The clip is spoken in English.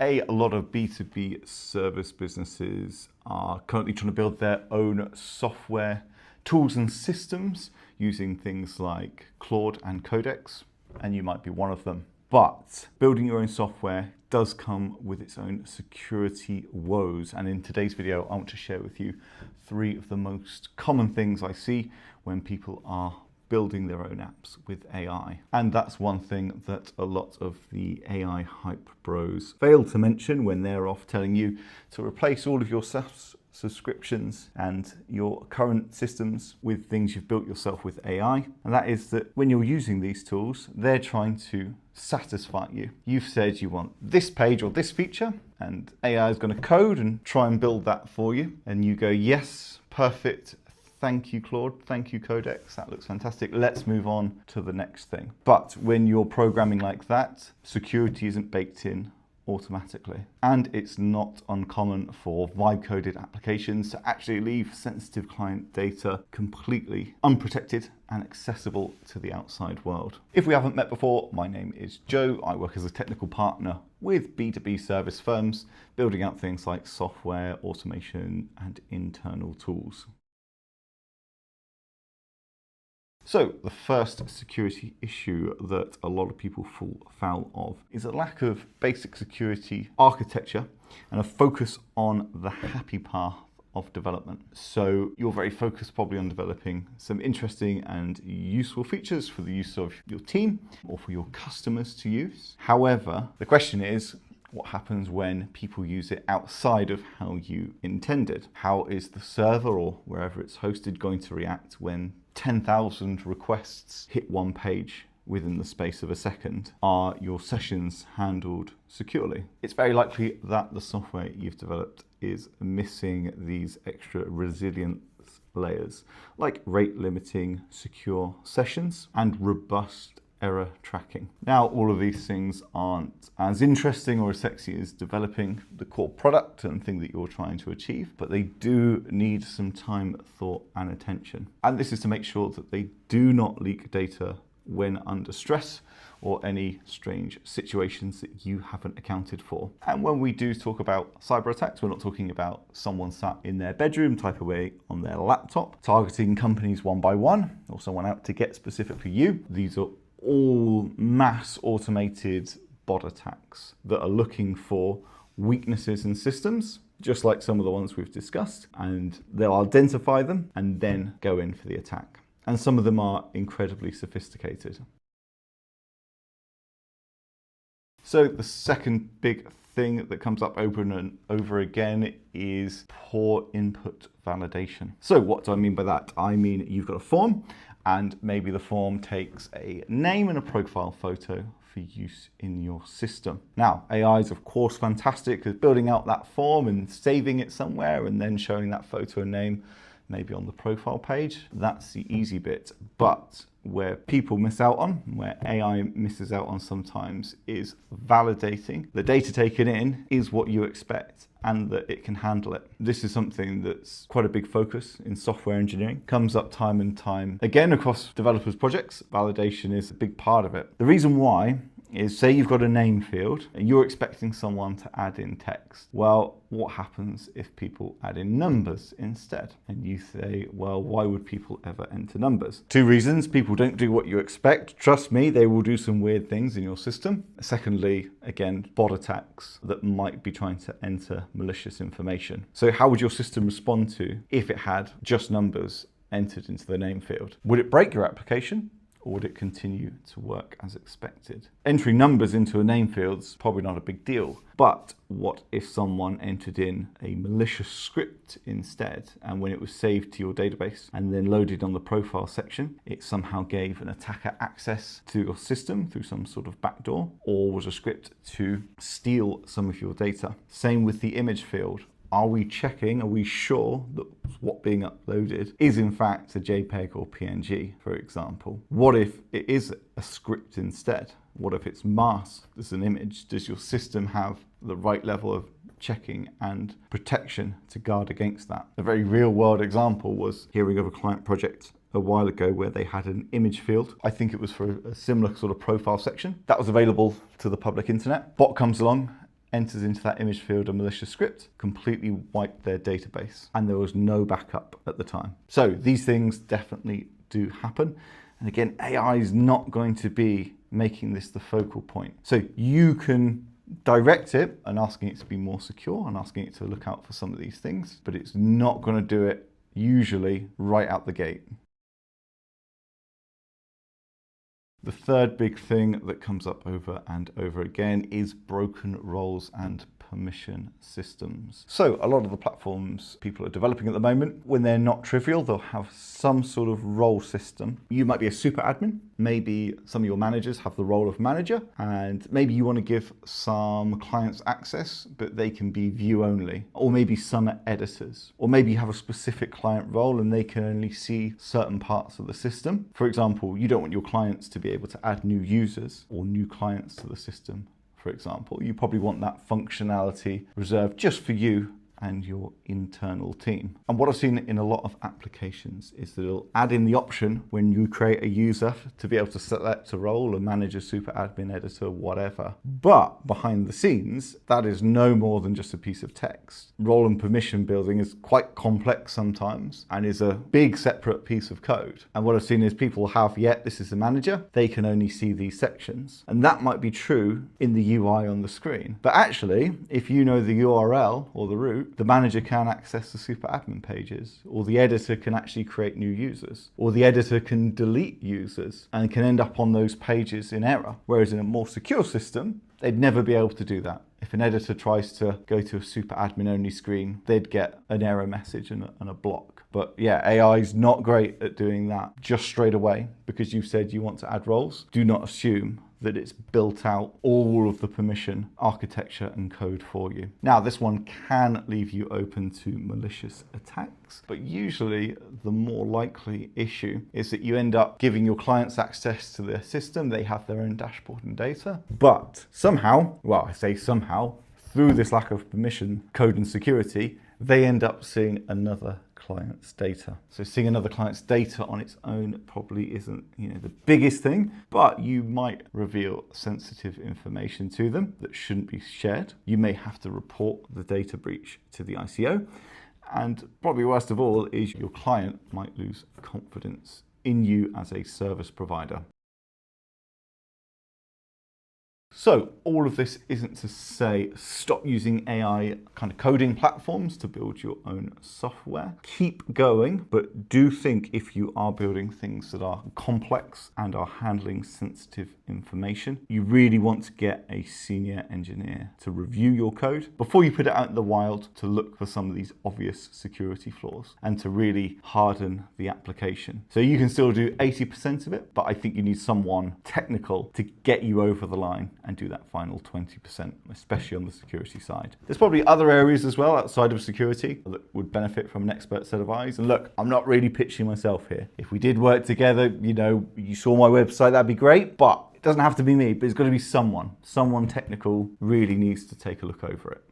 A lot of B2B service businesses are currently trying to build their own software tools and systems using things like Claude and Codex, and you might be one of them. But building your own software does come with its own security woes. And in today's video, I want to share with you 3 of the most common things I see when people are building their own apps with AI. And that's one thing that a lot of the AI hype bros fail to mention when they're off telling you to replace all of your SaaS subscriptions and your current systems with things you've built yourself with AI. And that is that when you're using these tools, they're trying to satisfy you. You've said you want this page or this feature, and AI is going to code and try and build that for you. And you go, yes, perfect. Thank you, Claude. Thank you, Codex. That looks fantastic. Let's move on to the next thing. But when you're programming like that, security isn't baked in automatically. And it's not uncommon for vibe-coded applications to actually leave sensitive client data completely unprotected and accessible to the outside world. If we haven't met before, my name is Joe. I work as a technical partner with B2B service firms, building out things like software, automation, and internal tools. So the first security issue that a lot of people fall foul of is a lack of basic security architecture and a focus on the happy path of development. So you're very focused probably on developing some interesting and useful features for the use of your team or for your customers to use. However, the question is, what happens when people use it outside of how you intended? How is the server or wherever it's hosted going to react when 10,000 requests hit one page within the space of a second? Are your sessions handled securely? It's very likely that the software you've developed is missing these extra resilience layers, like rate limiting secure sessions and robust error tracking. Now, all of these things aren't as interesting or as sexy as developing the core product and thing that you're trying to achieve, but they do need some time, thought, and attention. And this is to make sure that they do not leak data when under stress or any strange situations that you haven't accounted for. And when we do talk about cyber attacks, we're not talking about someone sat in their bedroom type away on their laptop, targeting companies one by one, or someone out to get specifically you. These are all mass automated bot attacks that are looking for weaknesses in systems, just like some of the ones we've discussed, and they'll identify them and then go in for the attack. And some of them are incredibly sophisticated. So the second big thing that comes up over and over again is poor input validation. So what do I mean by that? I mean, you've got a form, and maybe the form takes a name and a profile photo for use in your system. Now, AI is of course fantastic at building out that form and saving it somewhere and then showing that photo and name maybe on the profile page. That's the easy bit. But where people miss out on, where AI misses out on sometimes, is validating the data taken in is what you expect and that it can handle it. This is something that's quite a big focus in software engineering. Comes up time and time again across developers' projects. Validation is a big part of it. The reason why is, say you've got a name field and you're expecting someone to add in text. Well, what happens if people add in numbers instead? And you say, well, why would people ever enter numbers? 2 reasons. People don't do what you expect. Trust me, they will do some weird things in your system. Secondly, again, bot attacks that might be trying to enter malicious information. So how would your system respond to if it had just numbers entered into the name field? Would it break your application? Or would it continue to work as expected? Entering numbers into a name field is probably not a big deal, but what if someone entered in a malicious script instead, and when it was saved to your database and then loaded on the profile section, it somehow gave an attacker access to your system through some sort of backdoor, or was a script to steal some of your data? Same with the image field. Are we checking, are we sure that what being uploaded is in fact a JPEG or PNG, for example? What if it is a script instead? What if it's masked as an image? Does your system have the right level of checking and protection to guard against that? A very real world example was hearing of a client project a while ago where they had an image field. I think it was for a similar sort of profile section that was available to the public internet. Bot comes along enters into that image field a malicious script, completely wiped their database, and there was no backup at the time. So these things definitely do happen. And again, AI is not going to be making this the focal point. So you can direct it and asking it to be more secure and asking it to look out for some of these things, but it's not going to do it usually right out the gate. The third big thing that comes up over and over again is broken roles and permission systems. So a lot of the platforms people are developing at the moment, when they're not trivial, they'll have some sort of role system. You might be a super admin. Maybe some of your managers have the role of manager, and maybe you want to give some clients access, but they can be view only, or maybe some are editors, or maybe you have a specific client role and they can only see certain parts of the system. For example, you don't want your clients to be able to add new users or new clients to the system. For example, you probably want that functionality reserved just for you and your internal team. And what I've seen in a lot of applications is that it'll add in the option when you create a user to be able to select a role, a manager, super admin, editor, whatever. But behind the scenes, that is no more than just a piece of text. Role and permission building is quite complex sometimes and is a big separate piece of code. And what I've seen is people have, this is the manager, they can only see these sections. And that might be true in the UI on the screen. But actually, if you know the URL or the root, the manager can access the super admin pages, or the editor can actually create new users, or the editor can delete users and can end up on those pages in error. Whereas in a more secure system, they'd never be able to do that. If an editor tries to go to a super admin only screen, they'd get an error message and a block. But yeah, AI is not great at doing that just straight away because you've said you want to add roles. Do not assume that it's built out all of the permission architecture and code for you. Now, this one can leave you open to malicious attacks, but usually the more likely issue is that you end up giving your clients access to their system. They have their own dashboard and data, but somehow, well, I say somehow, through this lack of permission, code and security, they end up seeing another client's data. So seeing another client's data on its own probably isn't, the biggest thing, but you might reveal sensitive information to them that shouldn't be shared. You may have to report the data breach to the ICO. And probably worst of all is your client might lose confidence in you as a service provider. So all of this isn't to say stop using AI kind of coding platforms to build your own software. Keep going, but do think if you are building things that are complex and are handling sensitive information, you really want to get a senior engineer to review your code before you put it out in the wild to look for some of these obvious security flaws and to really harden the application. So you can still do 80% of it, but I think you need someone technical to get you over the line and do that final 20%, especially on the security side. There's probably other areas as well outside of security that would benefit from an expert set of eyes. And look, I'm not really pitching myself here. If we did work together, you saw my website, that'd be great, but it doesn't have to be me, but it's got to be someone. Someone technical really needs to take a look over it.